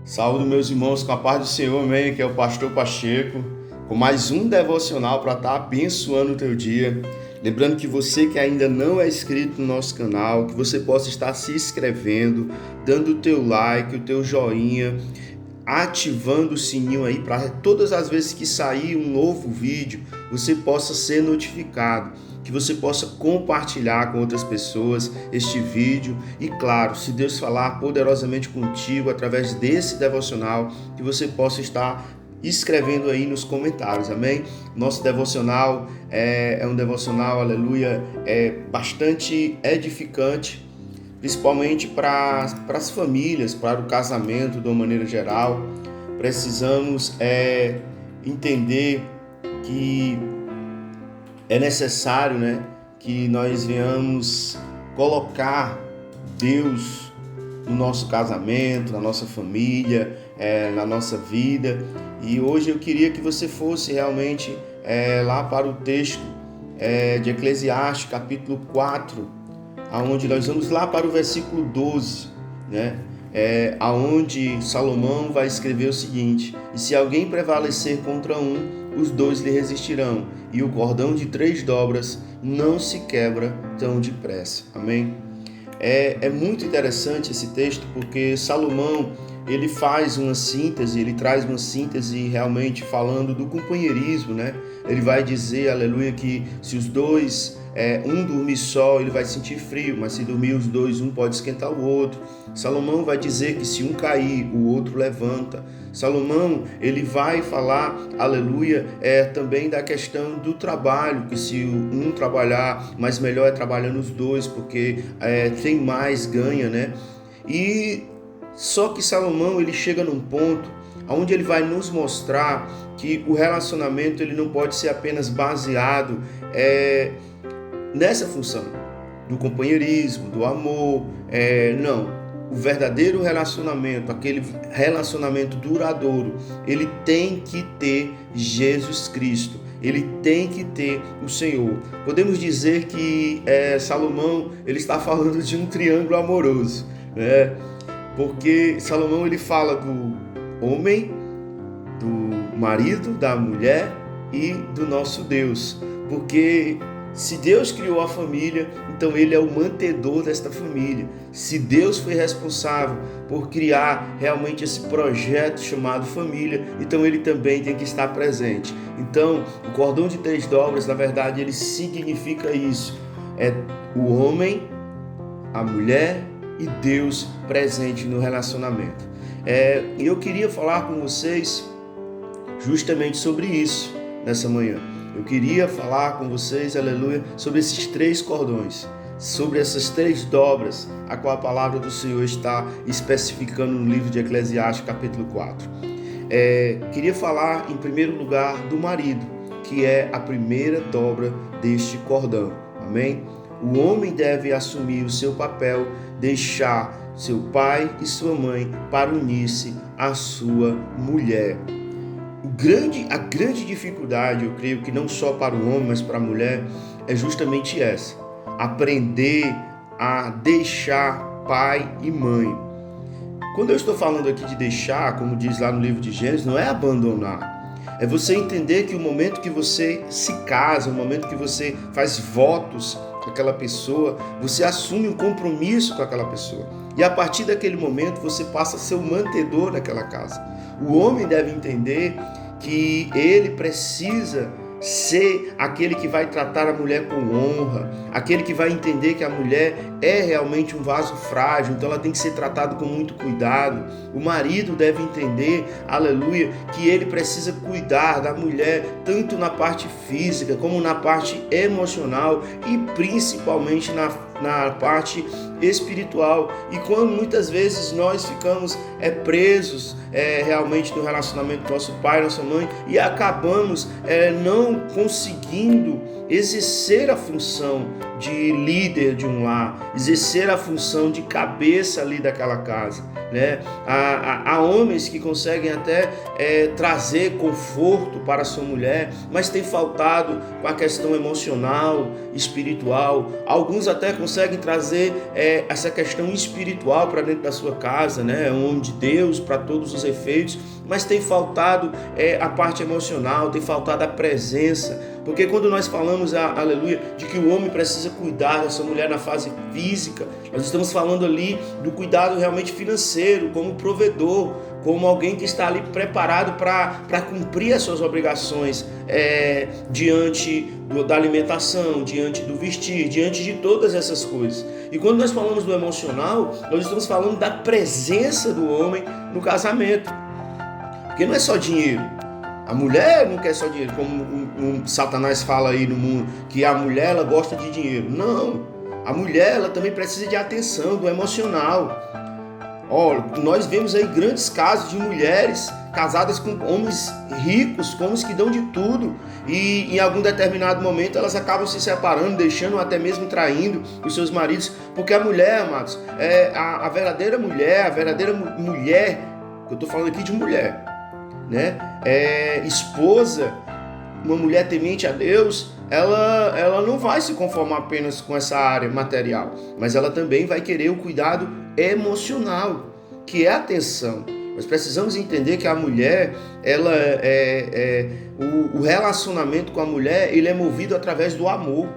Saúde meus irmãos com a paz do Senhor, amém, que é o pastor Pacheco, com mais um devocional para estar abençoando o teu dia. Lembrando que você que ainda não é inscrito no nosso canal, que você possa estar se inscrevendo, dando o teu like, o teu joinha, ativando o sininho aí para todas as vezes que sair um novo vídeo, você possa ser notificado, que você possa compartilhar com outras pessoas este vídeo e, claro, se Deus falar poderosamente contigo através desse devocional, que você possa estar escrevendo aí nos comentários, amém? Nosso devocional é um devocional, aleluia, bastante edificante, principalmente para as famílias, para o casamento de uma maneira geral. Precisamos entender que é necessário, que nós venhamos colocar Deus no nosso casamento, na nossa família, na nossa vida. E hoje eu queria que você fosse realmente lá para o texto de Eclesiastes, capítulo 4, aonde nós vamos lá para o versículo 12, aonde Salomão vai escrever o seguinte: e se alguém prevalecer contra um, os dois lhe resistirão, e o cordão de 3 dobras não se quebra tão depressa. Amém? É muito interessante esse texto, porque Salomão, ele faz uma síntese, ele traz uma síntese realmente falando do companheirismo, Ele vai dizer, aleluia, que se os dois, um dormir só, ele vai sentir frio, mas se dormir os dois, um pode esquentar o outro. Salomão vai dizer que se um cair, o outro levanta. Salomão, ele vai falar, aleluia, também da questão do trabalho, que se um trabalhar, mas melhor é trabalhando os dois, porque tem mais ganha, E só que Salomão, ele chega num ponto onde ele vai nos mostrar que o relacionamento ele não pode ser apenas baseado nessa função do companheirismo, do amor, não. O verdadeiro relacionamento, aquele relacionamento duradouro, ele tem que ter Jesus Cristo, ele tem que ter o Senhor. Podemos dizer que Salomão, ele está falando de um triângulo amoroso, Porque Salomão, ele fala do homem, do marido, da mulher e do nosso Deus. Porque se Deus criou a família, então ele é o mantenedor desta família. Se Deus foi responsável por criar realmente esse projeto chamado família, então ele também tem que estar presente. Então, o cordão de 3 dobras, na verdade, ele significa isso. É o homem, a mulher e Deus presente no relacionamento. E eu queria falar com vocês justamente sobre isso nessa manhã. Eu queria falar com vocês, aleluia, sobre esses 3 cordões, sobre essas 3 dobras, a qual a palavra do Senhor está especificando no livro de Eclesiastes, capítulo 4. Queria falar, em primeiro lugar, do marido, que é a primeira dobra deste cordão, amém? O homem deve assumir o seu papel, deixar seu pai e sua mãe para unir-se à sua mulher. A grande dificuldade, eu creio que não só para o homem, mas para a mulher, é justamente essa: aprender a deixar pai e mãe. Quando eu estou falando aqui de deixar, como diz lá no livro de Gênesis, não é abandonar. É você entender que o momento que você se casa, o momento que você faz votos com aquela pessoa, você assume um compromisso com aquela pessoa. E a partir daquele momento você passa a ser o mantenedor daquela casa. O homem deve entender que ele precisa ser aquele que vai tratar a mulher com honra, aquele que vai entender que a mulher é realmente um vaso frágil, então ela tem que ser tratada com muito cuidado. O marido deve entender, aleluia, que ele precisa cuidar da mulher tanto na parte física como na parte emocional e principalmente na parte espiritual. E quando muitas vezes nós ficamos presos realmente no relacionamento com nosso pai, nossa mãe, e acabamos não conseguindo exercer a função de líder de um lar, exercer a função de cabeça ali daquela casa, né? Há homens que conseguem até trazer conforto para a sua mulher, mas tem faltado com a questão emocional, espiritual. Alguns até conseguem trazer essa questão espiritual para dentro da sua casa, né? É um homem de Deus para todos os efeitos, mas tem faltado a parte emocional, tem faltado a presença. Porque quando nós falamos, aleluia, de que o homem precisa cuidar da sua mulher na fase física, nós estamos falando ali do cuidado realmente financeiro, como provedor, como alguém que está ali preparado para cumprir as suas obrigações diante da alimentação, diante do vestir, diante de todas essas coisas. E quando nós falamos do emocional, nós estamos falando da presença do homem no casamento. Porque não é só dinheiro. A mulher não quer só dinheiro, como Satanás fala aí no mundo, que a mulher ela gosta de dinheiro. Não, a mulher ela também precisa de atenção, do emocional. Nós vemos aí grandes casos de mulheres casadas com homens ricos, com homens que dão de tudo, e em algum determinado momento elas acabam se separando, deixando ou até mesmo traindo os seus maridos, porque a mulher, amados, a verdadeira mulher, eu estou falando aqui de mulher, né? Esposa, uma mulher temente a Deus, ela não vai se conformar apenas com essa área material, mas ela também vai querer o cuidado emocional, que é a atenção. Nós precisamos entender que a mulher, o relacionamento com a mulher, ele é movido através do amor.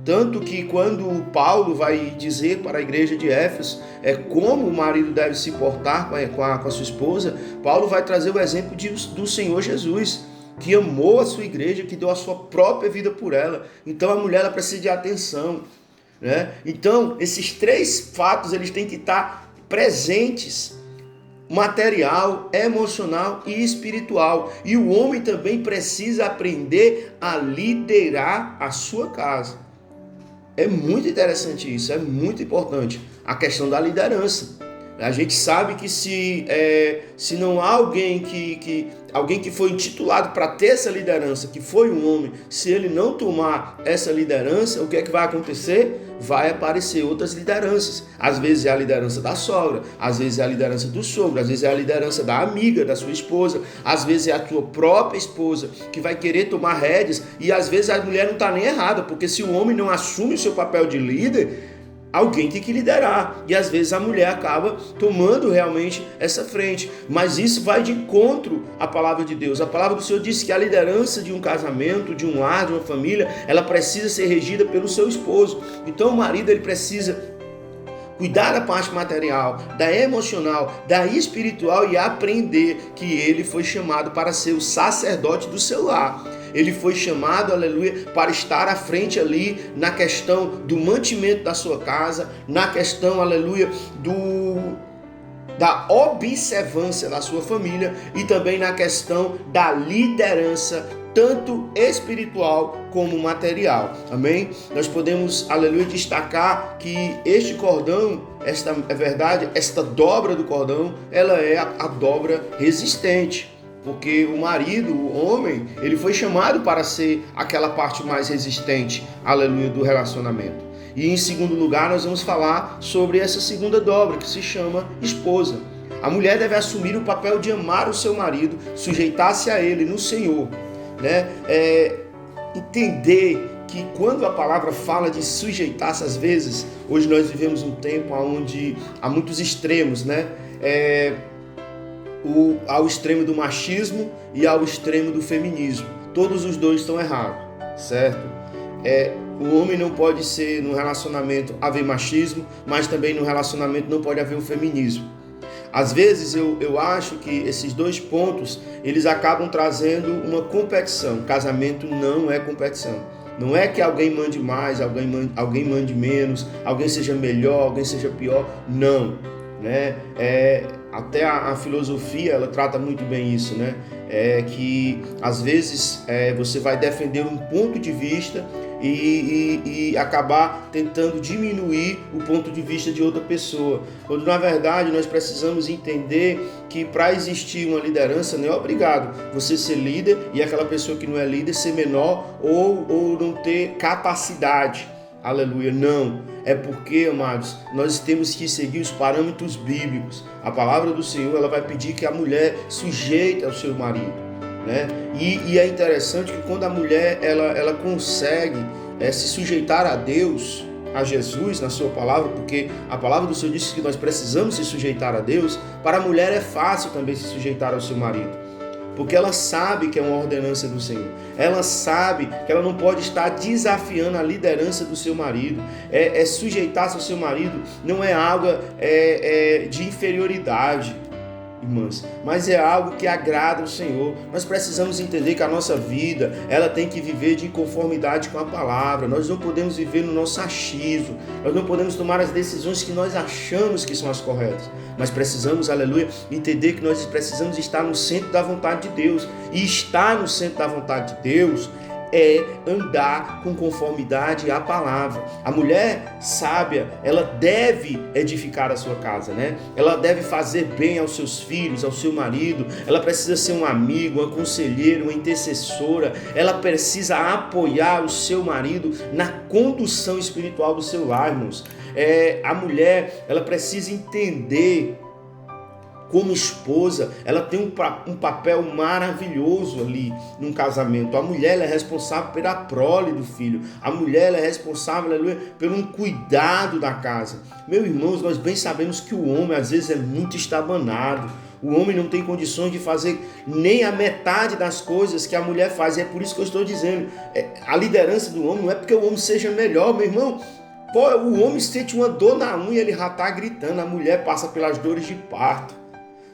Tanto que quando Paulo vai dizer para a igreja de Éfeso como o marido deve se portar com a sua esposa, Paulo vai trazer o exemplo do Senhor Jesus, que amou a sua igreja, que deu a sua própria vida por ela. Então a mulher ela precisa de atenção, né? Então esses três fatos eles têm que estar presentes: material, emocional e espiritual. E o homem também precisa aprender a liderar a sua casa. É muito interessante isso, é muito importante a questão da liderança. A gente sabe que se não há alguém que foi intitulado para ter essa liderança, que foi um homem, se ele não tomar essa liderança, o que é que vai acontecer? Vai aparecer outras lideranças. Às vezes é a liderança da sogra, às vezes é a liderança do sogro, às vezes é a liderança da amiga, da sua esposa, às vezes é a tua própria esposa que vai querer tomar rédeas, e às vezes a mulher não está nem errada, porque se o homem não assume o seu papel de líder, alguém tem que liderar, e às vezes a mulher acaba tomando realmente essa frente, mas isso vai de encontro à palavra de Deus. A palavra do Senhor diz que a liderança de um casamento, de um lar, de uma família, ela precisa ser regida pelo seu esposo. Então o marido ele precisa cuidar da parte material, da emocional, da espiritual, e aprender que ele foi chamado para ser o sacerdote do seu lar. Ele foi chamado, aleluia, para estar à frente ali na questão do mantimento da sua casa, na questão, aleluia, da observância da sua família, e também na questão da liderança, tanto espiritual como material. Amém? Nós podemos, aleluia, destacar que este cordão, esta dobra do cordão, ela é a dobra resistente. Porque o marido, o homem, ele foi chamado para ser aquela parte mais resistente, aleluia, do relacionamento. E em segundo lugar, nós vamos falar sobre essa segunda dobra, que se chama esposa. A mulher deve assumir o papel de amar o seu marido, sujeitar-se a ele no Senhor, né? Entender que quando a palavra fala de sujeitar-se, às vezes, hoje nós vivemos um tempo onde há muitos extremos, né? Ao extremo do machismo e ao extremo do feminismo. Todos os dois estão errados, certo? O homem não pode ser, no relacionamento, haver machismo, mas também no relacionamento não pode haver o feminismo. Às vezes eu acho que esses dois pontos, eles acabam trazendo uma competição. Casamento não é competição. Não é que alguém mande mais, alguém mande menos, alguém seja melhor, alguém seja pior. Não, né? Até a filosofia, ela trata muito bem isso, né? Que às vezes você vai defender um ponto de vista e acabar tentando diminuir o ponto de vista de outra pessoa. Quando na verdade nós precisamos entender que para existir uma liderança não é obrigado você ser líder e aquela pessoa que não é líder ser menor ou não ter capacidade. Aleluia, não. É porque, amados, nós temos que seguir os parâmetros bíblicos. A palavra do Senhor, ela vai pedir que a mulher sujeite ao seu marido, né? E é interessante que quando a mulher, ela consegue se sujeitar a Deus, a Jesus na sua palavra, porque a palavra do Senhor diz que nós precisamos se sujeitar a Deus. Para a mulher é fácil também se sujeitar ao seu marido, porque ela sabe que é uma ordenança do Senhor. Ela sabe que ela não pode estar desafiando a liderança do seu marido. Sujeitar-se ao seu marido não é algo de inferioridade, irmãs, mas é algo que agrada ao Senhor. Nós precisamos entender que a nossa vida, ela tem que viver de conformidade com a palavra. Nós não podemos viver no nosso achismo, nós não podemos tomar as decisões que nós achamos que são as corretas, mas precisamos, aleluia, entender que nós precisamos estar no centro da vontade de Deus, e estar no centro da vontade de Deus é andar com conformidade à palavra. A mulher sábia, ela deve edificar a sua casa, né? Ela deve fazer bem aos seus filhos, ao seu marido. Ela precisa ser um amigo, uma conselheira, uma intercessora. Ela precisa apoiar o seu marido na condução espiritual do seu lar, irmãos. A mulher, ela precisa entender, como esposa, ela tem um papel maravilhoso ali num casamento. A mulher, ela é responsável pela prole do filho. A mulher, ela é responsável, aleluia, por um cuidado da casa. Meus irmãos, nós bem sabemos que o homem às vezes é muito estabanado. O homem não tem condições de fazer nem a metade das coisas que a mulher faz. E é por isso que eu estou dizendo, a liderança do homem não é porque o homem seja melhor, meu irmão. Pô, o homem sente uma dor na unha, ele já está gritando. A mulher passa pelas dores de parto.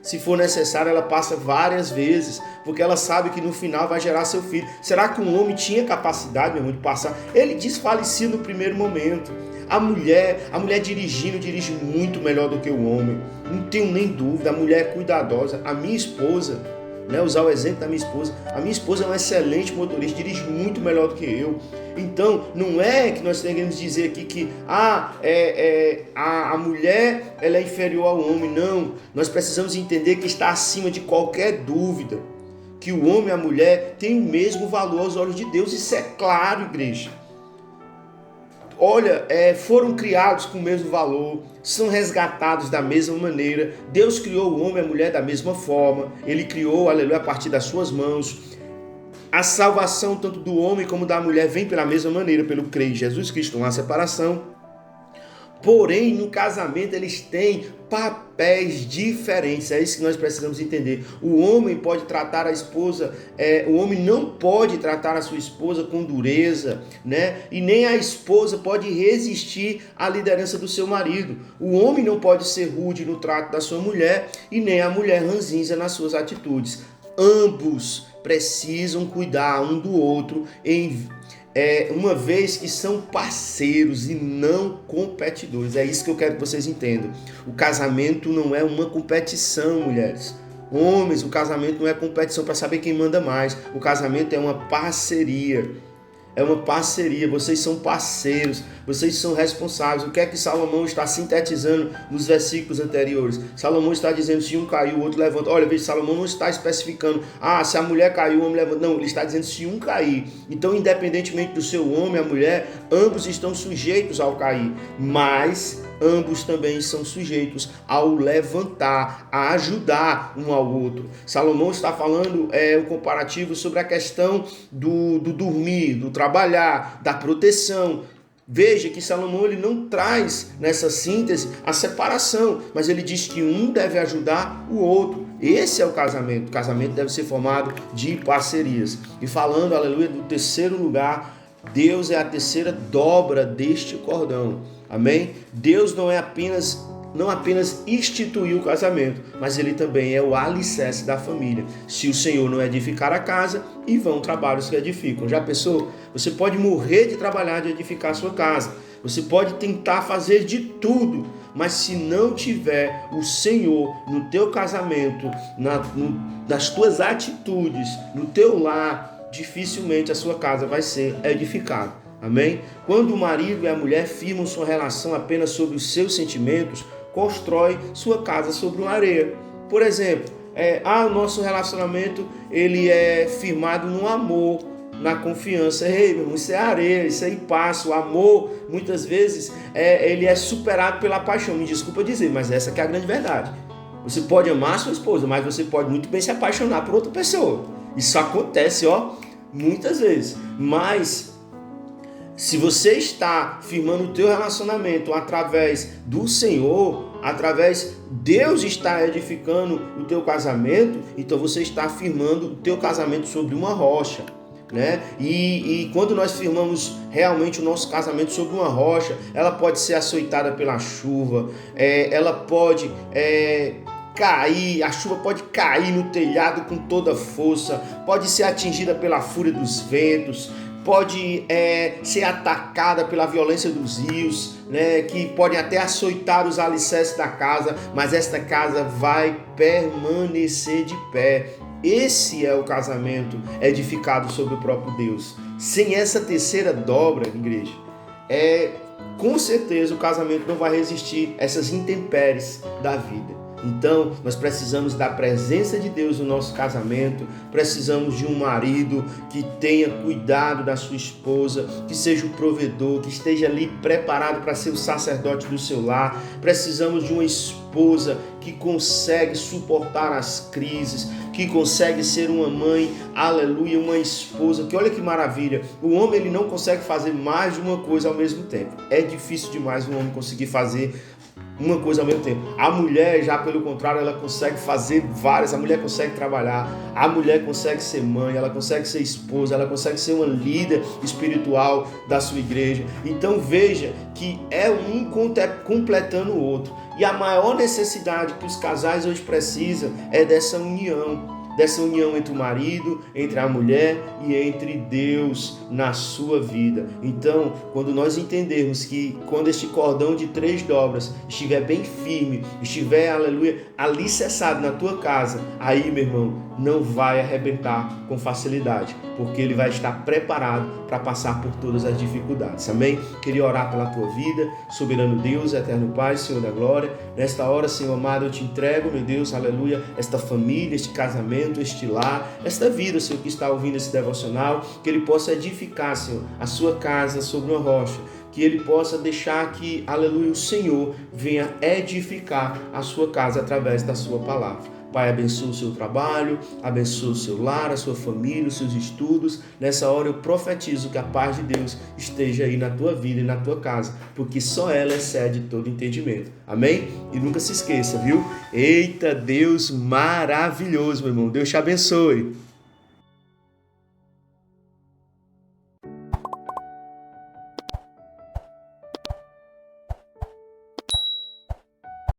Se for necessário, ela passa várias vezes, porque ela sabe que no final vai gerar seu filho. Será que um homem tinha capacidade, meu irmão, de passar? Ele desfalecia no primeiro momento. A mulher dirigindo, dirige muito melhor do que o homem. Não tenho nem dúvida, a mulher é cuidadosa. A minha esposa, né, usar o exemplo da minha esposa. A minha esposa é uma excelente motorista, dirige muito melhor do que eu. Então, não é que nós queremos dizer aqui que a mulher ela é inferior ao homem. Não, nós precisamos entender que está acima de qualquer dúvida, que o homem e a mulher têm o mesmo valor aos olhos de Deus. Isso é claro, igreja. Olha, foram criados com o mesmo valor, são resgatados da mesma maneira. Deus criou o homem e a mulher da mesma forma. Ele criou, aleluia, a partir das suas mãos. A salvação tanto do homem como da mulher vem pela mesma maneira, pelo crer em Jesus Cristo, não há separação. Porém, no casamento eles têm papéis diferentes. É isso que nós precisamos entender. O homem pode tratar a esposa, o homem não pode tratar a sua esposa com dureza, né? E nem a esposa pode resistir à liderança do seu marido. O homem não pode ser rude no trato da sua mulher e nem a mulher ranzinza nas suas atitudes. Ambos precisam cuidar um do outro uma vez que são parceiros e não competidores. É isso que eu quero que vocês entendam. O casamento não é uma competição, mulheres. Homens, o casamento não é competição para saber quem manda mais. O casamento é uma parceria. É uma parceria, vocês são parceiros, vocês são responsáveis. O que é que Salomão está sintetizando nos versículos anteriores? Salomão está dizendo, se um caiu, o outro levanta. Olha, veja, Salomão não está especificando, se a mulher caiu, o homem levanta. Não, ele está dizendo, se um cair. Então, independentemente do seu homem, a mulher, ambos estão sujeitos ao cair. Mas ambos também são sujeitos ao levantar, a ajudar um ao outro. Salomão está falando um comparativo sobre a questão do dormir, do trabalhar, da proteção. Veja que Salomão ele não traz nessa síntese a separação, mas ele diz que um deve ajudar o outro. Esse é o casamento. O casamento deve ser formado de parcerias. E falando, aleluia, do terceiro lugar, Deus é a terceira dobra deste cordão. Amém? Deus não apenas instituiu o casamento, mas ele também é o alicerce da família. Se o Senhor não edificar a casa, em vão trabalhos que edificam. Já pensou? Você pode morrer de trabalhar de edificar a sua casa. Você pode tentar fazer de tudo, mas se não tiver o Senhor no teu casamento, nas tuas atitudes, no teu lar, dificilmente a sua casa vai ser edificada. Amém? Quando o marido e a mulher firmam sua relação apenas sobre os seus sentimentos, constrói sua casa sobre uma areia. Por exemplo, o nosso relacionamento ele é firmado no amor, na confiança. Ei, meu irmão, isso é areia, isso aí passa. O amor, muitas vezes, ele é superado pela paixão. Me desculpa dizer, mas essa que é a grande verdade. Você pode amar a sua esposa, mas você pode muito bem se apaixonar por outra pessoa. Isso acontece, muitas vezes. Mas se você está firmando o teu relacionamento através do Senhor, através Deus está edificando o teu casamento, então você está firmando o teu casamento sobre uma rocha, né? E quando nós firmamos realmente o nosso casamento sobre uma rocha, ela pode ser açoitada pela chuva, ela pode cair, a chuva pode cair no telhado com toda a força, pode ser atingida pela fúria dos ventos, pode ser atacada pela violência dos rios, né, que podem até açoitar os alicerces da casa, mas esta casa vai permanecer de pé. Esse é o casamento edificado sobre o próprio Deus. Sem essa terceira dobra, igreja, com certeza o casamento não vai resistir a essas intempéries da vida. Então, nós precisamos da presença de Deus no nosso casamento, precisamos de um marido que tenha cuidado da sua esposa, que seja o provedor, que esteja ali preparado para ser o sacerdote do seu lar. Precisamos de uma esposa que consegue suportar as crises, que consegue ser uma mãe, aleluia, uma esposa, que olha que maravilha, o homem ele não consegue fazer mais de uma coisa ao mesmo tempo. É difícil demais um homem conseguir fazer uma coisa ao mesmo tempo. A mulher, já pelo contrário, ela consegue fazer várias. A mulher consegue trabalhar, a mulher consegue ser mãe, ela consegue ser esposa, ela consegue ser uma líder espiritual da sua igreja. Então veja que é um completando o outro. E a maior necessidade que os casais hoje precisam é dessa união entre o marido, entre a mulher e entre Deus na sua vida. Então, quando nós entendermos que quando este cordão de 3 dobras estiver bem firme, estiver, aleluia, alicerçado na tua casa, aí, meu irmão, não vai arrebentar com facilidade, porque ele vai estar preparado para passar por todas as dificuldades. Amém? Queria orar pela tua vida, soberano Deus, eterno Pai, Senhor da glória. Nesta hora, Senhor amado, eu te entrego, meu Deus, aleluia, esta família, este casamento, este lar, esta vida, Senhor, que está ouvindo esse devocional, que ele possa edificar, Senhor, a sua casa sobre uma rocha, que ele possa deixar que, aleluia, o Senhor venha edificar a sua casa através da sua palavra. Pai, abençoa o seu trabalho, abençoa o seu lar, a sua família, os seus estudos. Nessa hora eu profetizo que a paz de Deus esteja aí na tua vida e na tua casa, porque só ela excede todo entendimento. Amém? E nunca se esqueça, viu? Eita, Deus maravilhoso, meu irmão. Deus te abençoe.